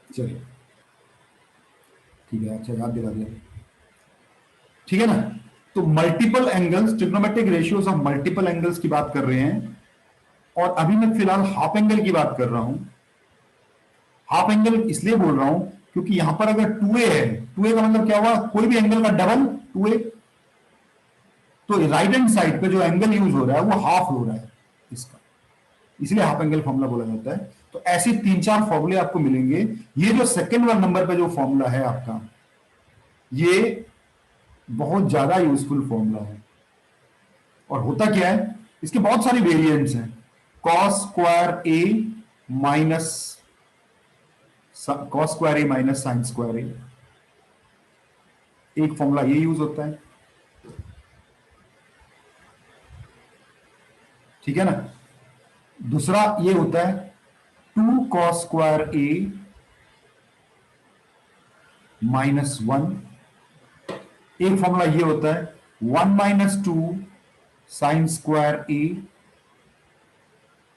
चलिए ठीक है, अच्छा याद दिला दिया। ठीक है ना। तो multiple angles, trigonometric ratios of multiple angles की बात कर रहे हैं। और अभी मैं फिलहाल हाफ एंगल की बात कर रहा हूं। हाफ एंगल इसलिए बोल रहा हूं क्योंकि यहां पर अगर 2a है, 2a का मतलब क्या हुआ, कोई भी एंगल का डबल 2a। तो राइट हैंड साइड पे जो एंगल यूज हो रहा है वो हाफ हो रहा है इसका, इसलिए हाफ एंगल फॉर्मूला बोला जाता है। तो ऐसे तीन चार फॉर्मूले आपको मिलेंगे। ये जो सेकंड वन नंबर पे जो फॉर्मूला है आपका, ये बहुत ज्यादा यूजफुल फॉर्मूला है। और होता क्या है, इसके बहुत सारे वेरिएंट्स हैं। कॉस स्क्वायर ए माइनस कॉस स्क्वायर ए माइनस साइन स्क्वायर ए, एक फॉर्मूला ये यूज होता है। ठीक है ना। दूसरा ये होता है 2 cos स्क्वायर ए -1। एक फॉर्मूला ये होता है 1 - 2 sin स्क्वायर ए।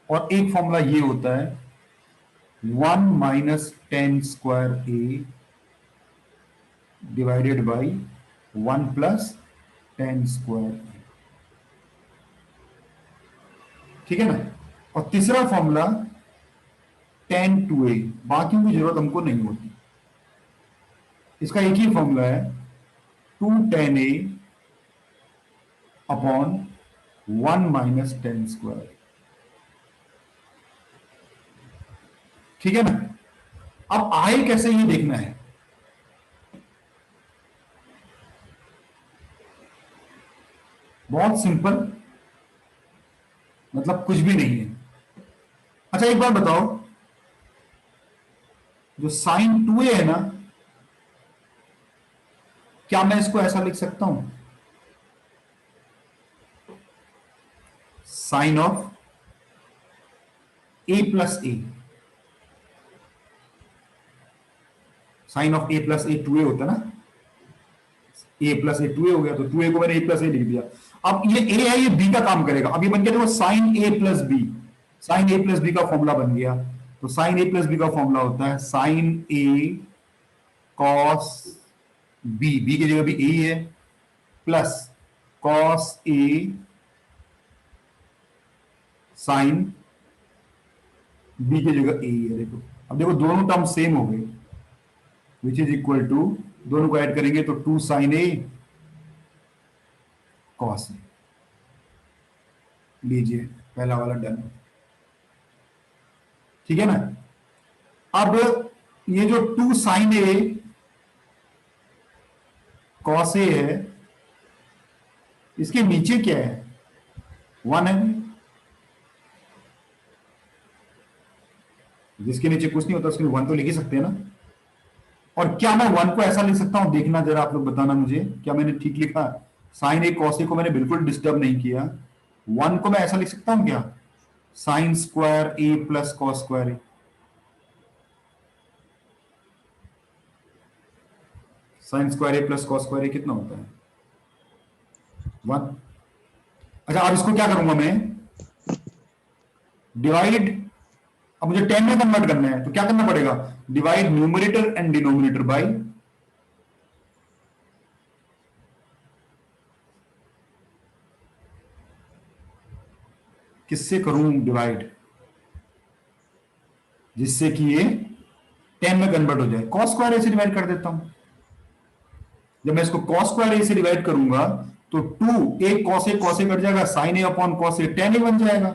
और एक फॉर्मूला ये होता है 1 - 10 square A divided by 1 + 10 square. ठीक है ना। और तीसरा फॉर्मूला tan2a, बाकियों की जरूरत हमको नहीं होती। इसका एक ही फॉर्मूला है 2 tan a अपॉन 1 - 10 स्क्वायर। ठीक है ना। अब आए कैसे ये देखना है। बहुत सिंपल, मतलब कुछ भी नहीं है। अच्छा एक बार बताओ, जो sin 2a है ना, क्या मैं इसको ऐसा लिख सकता हूं, sine of a + a। Sine of a + a 2a होता है ना, a + a 2a हो गया, तो 2a को मैंने a + a लिख दिया। अब ये a है, ये b का काम करेगा। अब ये बन गया देखो sine a + b। Sine a + b का फॉर्मूला बन गया। तो साइन a + b का फॉर्मूला होता है साइन a कॉस b की जगह भी a ही है, plus cos a sine b की जगह a ही है। देखो अब देखो दोनों टर्म सेम हो गए, विच इज इक्वल टू, दोनों को ऐड करेंगे तो 2 sin a कॉस a। लीजिए पहला वाला डन। ठीक है ना। अब ये जो 2 sin a cos a है, इसके नीचे क्या है, 1 है। जिसके नीचे कुछ नहीं होता उसके 1 तो लिख ही सकते हैं ना। और क्या मैं 1 को ऐसा लिख सकता हूं, देखना जरा आप लोग, बताना मुझे क्या मैंने ठीक लिखा। साइन ए कॉस ए को मैंने बिल्कुल डिस्टर्ब नहीं किया। 1 को मैं ऐसा लिख सकता हूं क्या, साइन स्क्वायर ए प्लस कॉस स्क्वायर ए। साइन स्क्वायर ए प्लस कॉस स्क्वायर ए कितना होता है, 1। अच्छा अब इसको क्या करूंगा मैं, डिवाइड। अब मुझे 10 में कन्वर्ट करना है तो क्या करना पड़ेगा, divide numerator and denominator by, किससे करूं डिवाइड, जिससे कि ये 10 में कन्वर्ट हो जाए। कॉस स्क्वायर ए से डिवाइड कर देता हूं। जब मैं इसको कॉस स्क्वायर ए से डिवाइड करूंगा तो 2 एक कॉस ए कट जाएगा, sign A upon cos A tan ए बन जाएगा।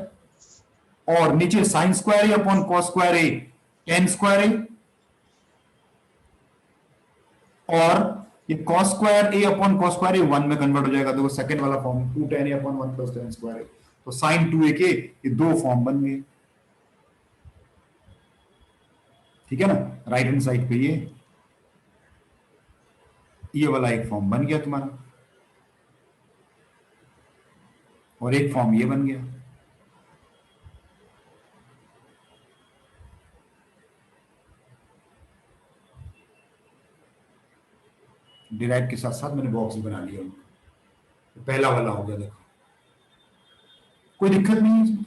और नीचे साइन स्क्वायर ए अपॉन कॉस स्क्वायर ए tan स्क्वायर ए। और ये कॉस स्क्वायर ए अपॉन कॉस स्क्वायर ए 1 में कन्वर्ट हो जाएगा। देखो सेकंड वाला फॉर्म 2 tan ए अपॉन 1 + tan स्क्वायर ए। तो साइन 2a के ये दो फॉर्म बन गए। ठीक है ना। राइट हैंड साइड पे ये वाला एक फॉर्म बन गया तुम्हारा, और एक फॉर्म ये बन गया। डिराइव के साथ साथ मैंने बॉक्स बना लिया उनका। तो पहला वाला हो गया, देखो कोई दिक्कत नहीं है इसमें।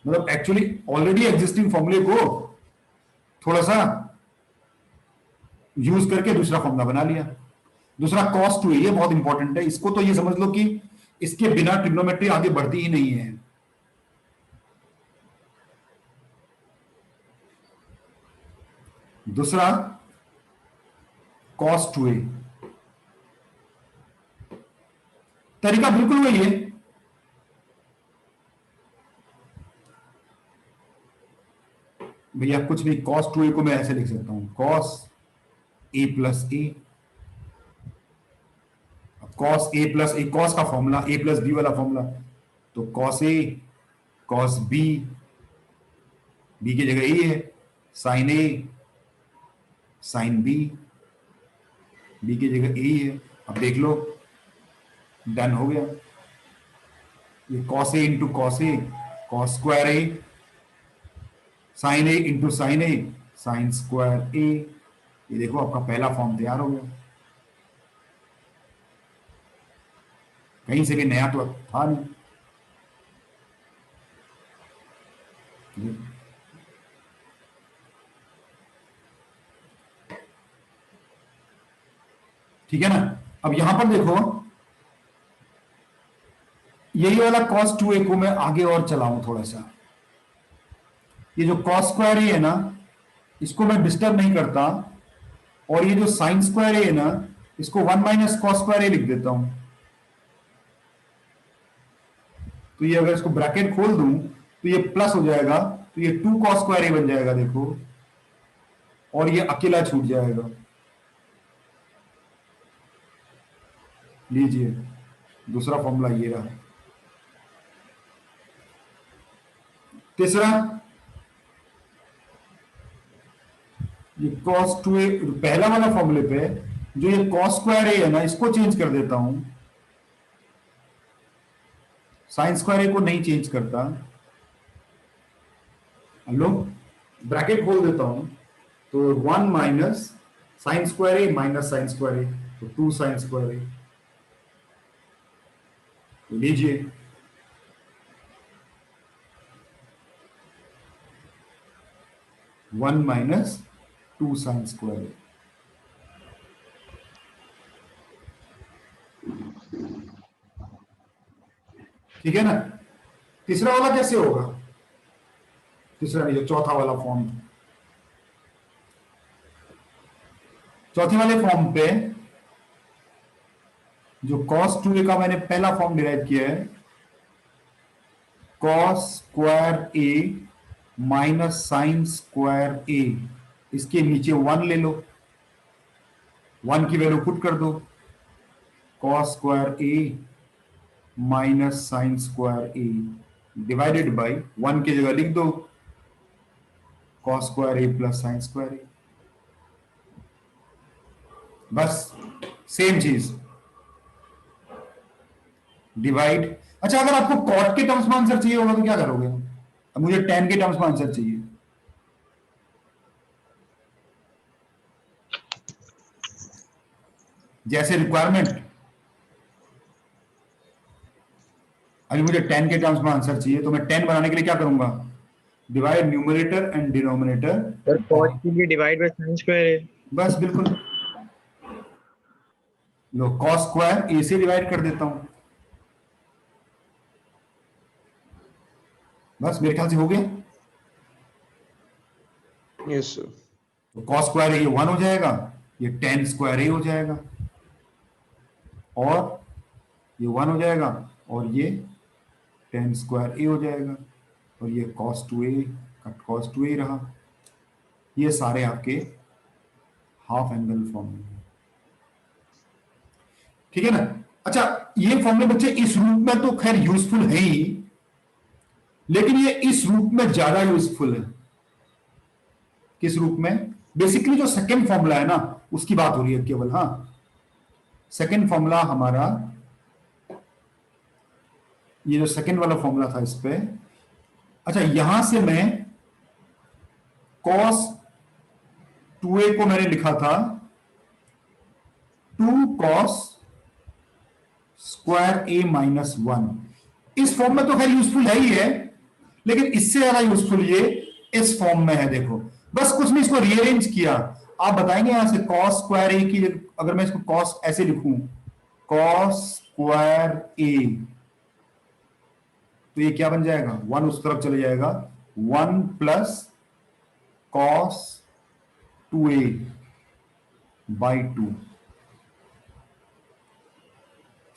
मतलब एक्चुअली ऑलरेडी एग्जिस्टिंग फॉर्मूले को थोड़ा सा यूज करके दूसरा फॉर्मूला बना लिया। दूसरा cos 2a, ये बहुत इंपॉर्टेंट है, इसको तो ये समझ लो कि इसके बिना ट्रिग्नोमेट्री आगे बढ़ती ही नहीं है। दूसरा cos 2a, तरीका बिल्कुल वही है। भैया कुछ भी, cos 2a को मैं ऐसे लिख सकता हूं, cos a plus A, cos a plus A, cos का फॉर्मूला a प्लस बी वाला फॉर्मूला, तो cos a cos b, b की जगह ए है, sin a sin b, b की जगह ए है। अब देख लो, डन हो गया। ये cos a into cos a, cos square a, sin a into sin a, sin square a। ये देखो आपका पहला फॉर्म तैयार हो गया। कहीं से भी नया तो था नहीं। ठीक है ना। अब यहां पर देखो, यही वाला cos 2a को मैं आगे और चलाऊं थोड़ा सा। ये जो cos स्क्वायर a है ना, इसको मैं डिस्टर्ब नहीं करता, और ये जो sin स्क्वायर a है ना, इसको 1 माइनस cos स्क्वायर a लिख देता हूं। तो ये अगर इसको ब्रैकेट खोल दूं तो ये प्लस हो जाएगा, तो ये 2 cos स्क्वायर a बन जाएगा देखो, और ये अकेला छूट जाएगा। लीजिए दूसरा फॉर्मूला ये रहा। तीसरा, ये cos 2a, पहला वाला फॉर्मूले पे जो ये cos स्क्वायर a है ना, इसको चेंज कर देता हूं, sin स्क्वायर a को नहीं चेंज करता। लो, ब्रैकेट खोल देता हूं, तो 1 minus sine square a minus sine square a, तो 2 साइन स्क्वायर a। लीजिए, one minus 2 sine square a। ठीक है ना। तीसरा वाला कैसे होगा? तीसरा नहीं, जो चौथा वाला फॉर्म, चौथे वाले फॉर्म पे जो cos 2a का मैंने पहला फॉर्म डिराइव किया है, cos square a minus sine square a, इसके नीचे 1 ले लो, 1 की वैल्यू पुट कर दो, cos square a minus sine square a divided by 1 की जगह लिख दो cos square a plus sine square a। बस सेम चीज, डिवाइड। अच्छा, अगर आपको कॉट के टर्म्स में आंसर चाहिए होगा तो क्या करोगे? अब मुझे tan के टर्म्स में आंसर चाहिए। जैसे रिक्वायरमेंट, अभी मुझे tan के टर्म्स में आंसर चाहिए, तो मैं tan बनाने के लिए क्या करूंगा? Divide numerator and denominator. Sir cos के लिए डिवाइड बाय sin स्क्वायर है। बस बिल्कुल, लो cos स्क्वायर a से डिवाइड कर देता हूं। बस मेरे ख्याल से हो गया। Yes sir. तो cos स्क्वायर ये 1 हो जाएगा, ये tan स्क्वायर a हो जाएगा, और ये 1 हो जाएगा, और ये tan स्क्वायर a हो जाएगा, और ये cos 2a का cos 2a रहा। ये सारे आपके हाफ एंगल फॉर्मूले, ठीक है ना। अच्छा, ये फॉर्मूले बच्चे इस रूप में तो खैर यूजफुल है ही, लेकिन ये इस रूप में ज्यादा यूजफुल है। किस रूप में? बेसिकली जो सेकंड फॉर्मूला है ना, उसकी बात हो रही है केवल। हाँ, सेकंड फॉर्मूला हमारा, ये जो सेकंड वाला फॉर्मूला था इस पे। अच्छा, यहां से मैं cos 2a को मैंने लिखा था 2 cos स्क्वायर a माइनस 1। इस फॉर्म में तो खैर यूजफुल है ही है, लेकिन इससे ज्यादा यूजफुल ये इस फॉर्म में है। देखो, बस कुछ नहीं, इसको रीअरेंज किया। आप बताएंगे यहां से कॉस स्क्वायर ए की, अगर मैं इसको कॉस ऐसे लिखूं, कॉस स्क्वायर ए, तो ये क्या बन जाएगा, 1 उस तरफ चले जाएगा, 1 plus cos 2a by 2।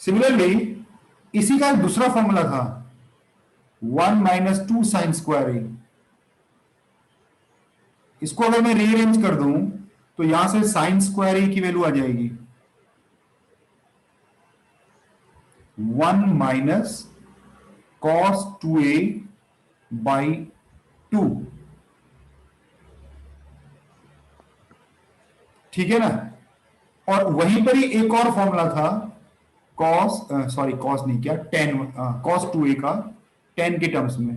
Similarly इसी का एक दूसरा फॉर्मूला था, 1 माइनस 2 साइन स्क्वायर ए। इसको अगर मैं रीअरेंज कर दूं तो यहां से साइन स्क्वायर ए की वैल्यू आ जाएगी 1 माइनस कॉस 2a बाई 2। ठीक है ना। और वहीं पर ही एक और फॉर्मूला था, कॉस सॉरी कॉस नहीं, क्या टेन, कॉस 2a का टेन के टर्म्स में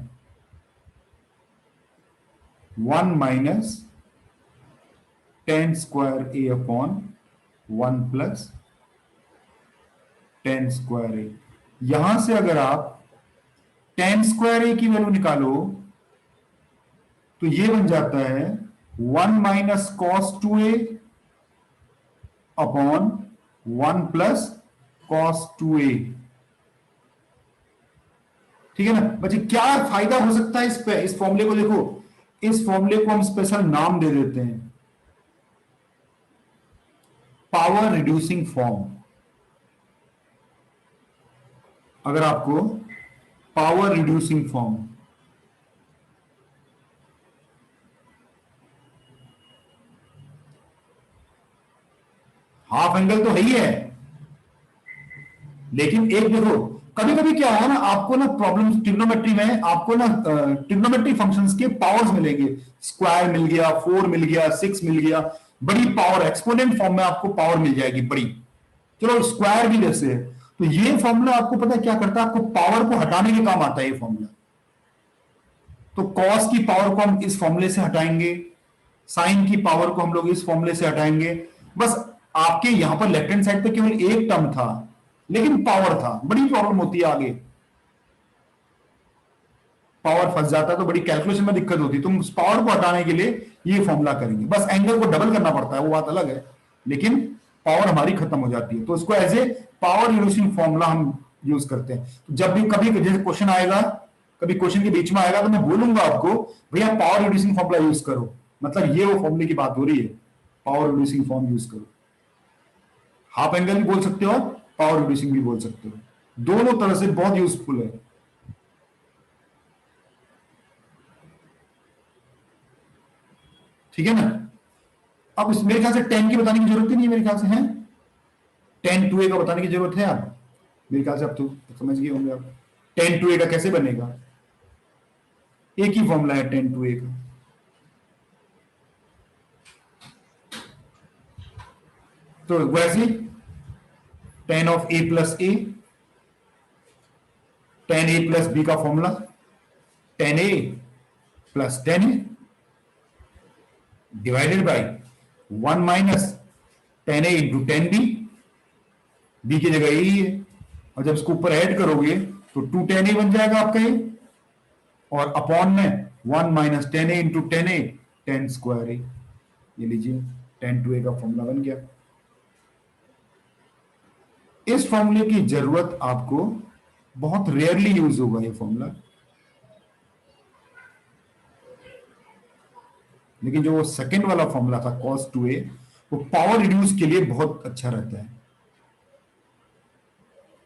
1 माइनस टेन स्क्वायर ए अपॉन 1 प्लस टेन स्क्वायर ए। यहां से अगर आप टेन स्क्वायर ए की वैल्यू निकालो तो ये बन जाता है 1 minus cos 2a upon 1 plus cos 2a। ठीक है ना बच्चे, क्या फायदा हो सकता है इस पे, इस फॉर्मूले को देखो, इस फॉर्मूले को हम स्पेशल नाम दे देते हैं पावर रिड्यूसिंग फॉर्म। अगर आपको power reducing form, half angle तो है ही है, लेकिन एक देखो, कभी कभी क्या है ना, आपको ना प्रॉब्लम ट्रिग्नोमेट्री में, आपको ना ट्रिग्नोमेट्री फंक्शंस के पावर्स मिलेंगे, स्क्वायर मिल गया, 4 मिल गया, 6 मिल गया, बड़ी पावर एक्सपोनेंट फॉर्म में आपको पावर मिल जाएगी बड़ी। चलो स्क्वायर भी जैसे है, तो ये फॉर्मूला आपको पता है क्या करता है, आपको पावर को हटाने के काम आता है ये फॉर्मूला। तो कॉस की पावर को हम इस फॉर्मूले से हटाएंगे, साइन की पावर को हम लोग इस फॉर्मूले से हटाएंगे। बस आपके यहां पर लेफ्ट हैंड साइड पे केवल एक टर्म था लेकिन पावर था, बड़ी प्रॉब्लम होती है आगे, पावर फंस जाता है तो बड़ी कैलकुलेशन में दिक्कत होती है। तुम उस पावर को हटाने के लिए ये फॉर्मूला करेंगे, बस एंगल को डबल करना पड़ता है, वो बात अलग है, लेकिन पावर हमारी खत्म हो जाती है। तो उसको as a power reducing formula हम यूज करते हैं। तो जब भी कभी जैसे क्वेश्चन आएगा, कभी क्वेश्चन के बीच में आएगा तो मैं बोलूंगा आपको भैया पावर रिड्यूसिंग फॉर्मूला यूज करो, मतलब ये वो फॉर्मूले की बात हो रही है, पावर रिड्यूसिंग फॉर्म यूज करो। हाफ एंगल भी बोल सकते हो, पावर रिड्यूसिंग भी बोल सकते हो, दोनों तरह से बहुत यूजफुल है। ठीक है ना। अब मेरे ख्याल से टेन की बताने की जरूरत ही नहीं है, मेरे ख्याल से है टेन टू ए का बताने की जरूरत है आप, मेरे ख्याल से आप तो समझ गए होंगे। आप टेन टू ए का कैसे बनेगा, एक ही फॉर्मूला है टेन टू ए का। तो वैसे tan of A plus A, tan A plus B का formula tan A plus tan A divided by 1 minus tan A into tan B, B की जगह ए ही है, और जब इसको ऊपर ऐड करोगे तो 2 टेन ए बन जाएगा आपका ये, और अपॉन में 1 minus tan A into ten A, ten square ए। ये लीजिए टेन टू ए का फॉर्मूला बन गया। इस फॉर्मूले की जरूरत आपको बहुत रेयरली यूज होगा ये फॉर्मूला, लेकिन जो वो सेकंड वाला फॉर्मूला था cos 2a, वो पावर रिड्यूस के लिए बहुत अच्छा रहता है।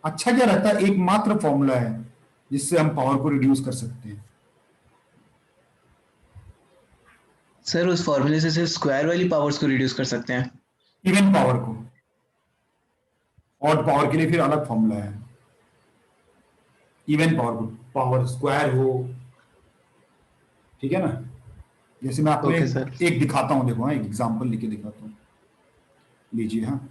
अच्छा क्या रहता है, एकमात्र फॉर्मूला है जिससे हम पावर को रिड्यूस कर सकते हैं। सर उस फॉर्मूले से सिर्फ स्क्वायर वाली पावर्स को रिड्यूस कर सकते हैं, इवन पावर को, ऑड पावर के लिए फिर अलग फॉर्मूला है। इवन पावर को पावर स्क्वायर हो, ठीक है ना। जैसे मैं आपको एक दिखाता हूं, देखो हाँ, एक एग्जांपल लिख के दिखाता हूं, लीजिए हाँ।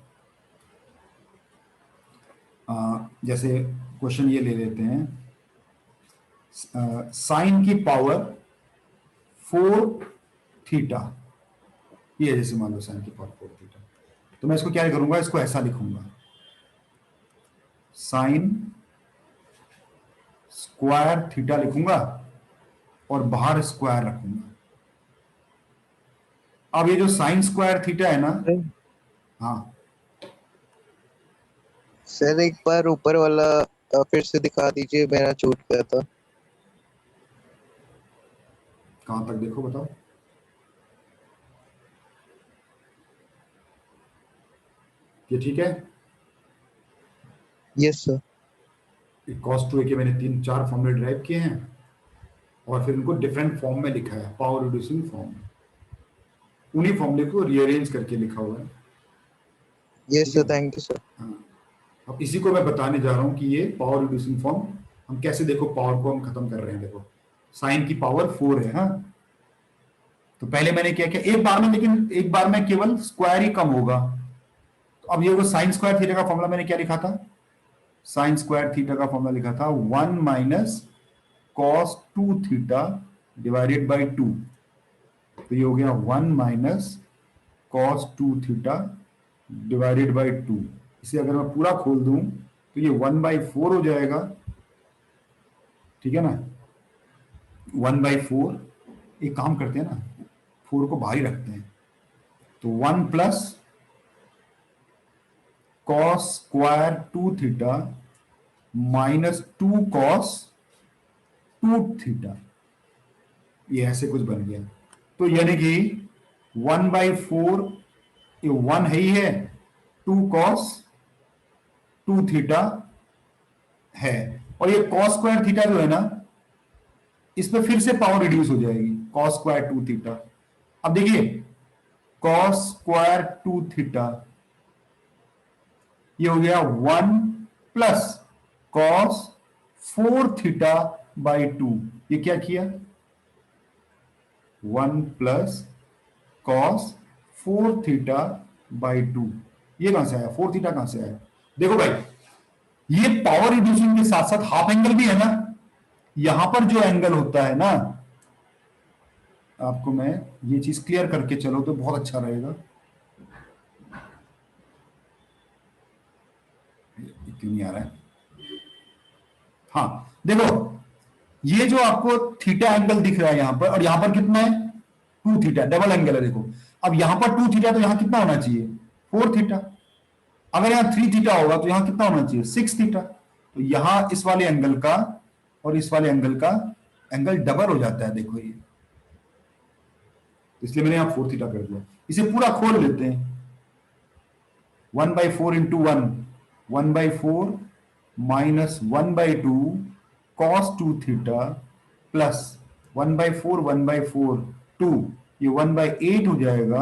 जैसे क्वेश्चन ये ले लेते हैं, साइन की पावर 4 थीटा, ये जैसे मान लो साइन की पावर 4 थीटा, तो मैं इसको क्या करूंगा, इसको ऐसा लिखूंगा, साइन स्क्वायर थीटा लिखूंगा और बाहर स्क्वायर रखूंगा। अब ये जो साइन स्क्वायर थीटा है ना, हाँ सर एक बार ऊपर वाला फिर से दिखा दीजिए, मेरा छूट गया था। कहां तक देखो बताओ। ये ठीक है। Yes sir. cos 2a के मैंने 3-4 फॉर्मूले ड्राइव किए हैं और फिर इनको डिफरेंट फॉर्म में लिखा है, पावर रिड्यूसिंग फॉर्म। उन्हीं फॉर्मूले को रीअरेंज करके लिखा हुआ है। Yes sir, thank you sir. हाँ, अब इसी को मैं बताने जा रहा हूं कि ये पावर रिड्यूसिंग फॉर्म हम कैसे, देखो पावर को हम खत्म कर रहे हैं। देखो साइन की पावर 4 है। हाँ, तो पहले मैंने क्या किया एक बार में, लेकिन एक बार में केवल स्क्वायर ही कम होगा। तो अब ये साइन स्क्वायर थीटा का फॉर्मूला मैंने क्या लिखा था, साइन स्क्वायर थीटा का फॉर्मूला लिखा था 1 minus cos 2 theta divided by 2। तो ये हो गया 1 minus cos 2 theta divided by 2। इसे अगर मैं पूरा खोल दूं तो ये 1/4 हो जाएगा। ठीक है ना, 1/4। एक काम करते हैं ना, 4 को बाहर ही रखते हैं। तो 1 plus cos square 2 theta minus 2 cos 2 theta, ये ऐसे कुछ बन गया। तो यानी कि 1/4, ये 1 है ही है, 2 कॉस 2 थीटा है, और ये कॉस स्क्वायर थीटा जो है ना, इस पे फिर से पावर रिड्यूस हो जाएगी, कॉस स्क्वायर 2 थीटा। अब देखिए कॉस स्क्वायर 2 थीटा, ये हो गया 1 प्लस कॉस 4 थीटा बाई 2। ये क्या किया, 1 प्लस कॉस 4 थीटा बाई 2। ये कहां से आया, 4 थीटा कहां से आया। देखो भाई, ये पावर रिड्यूसिंग के साथ साथ हाफ एंगल भी है ना। यहां पर जो एंगल होता है ना, आपको मैं ये चीज क्लियर करके चलो तो बहुत अच्छा रहेगा। क्यों नहीं आ रहा है, हाँ देखो, ये जो आपको थीटा एंगल दिख रहा है यहां पर, और यहां पर कितना है 2 थीटा, डबल एंगल है। देखो अब यहां पर 2 थीटा, तो यहां कितना होना चाहिए 4 थीटा। अगर यहां 3 थीटा होगा तो यहां कितना होना चाहिए 6 थीटा। तो यहां इस वाले एंगल का और इस वाले एंगल का एंगल डबल हो जाता है। देखो ये, इसलिए मैंने यहां 4 थीटा कर दिया। इसे पूरा खोल लेते हैं, 1/4 into 1, 1/4 minus 1/2 cos 2 theta plus 1/4 1/4 2, ये 1/8 हो जाएगा,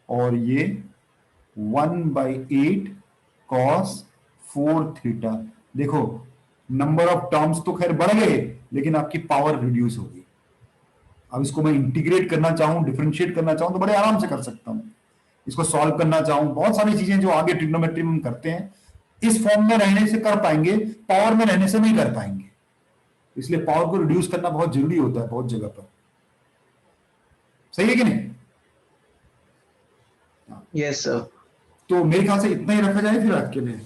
और ये 1/8 कॉस 4 थीटा। देखो नंबर ऑफ टर्म्स तो खैर बढ़ गए, लेकिन आपकी पावर रिड्यूस होगी। अब इसको मैं इंटीग्रेट करना चाहूं, डिफरेंशिएट करना चाहूं तो बड़े आराम से कर सकता हूं। इसको सॉल्व करना चाहूं, बहुत सारी चीजें जो आगे ट्रिग्नोमेट्री में हम करते हैं, इस फॉर्म में रहने से कर पाएंगे, पावर में रहने से नहीं कर पाएंगे। इसलिए पावर को रिड्यूस करना बहुत जरूरी होता है बहुत जगह पर। सही है कि नहीं। Yes sir. तो मेरे ख्याल से इतना ही रखा जाए फिर आज के लिए।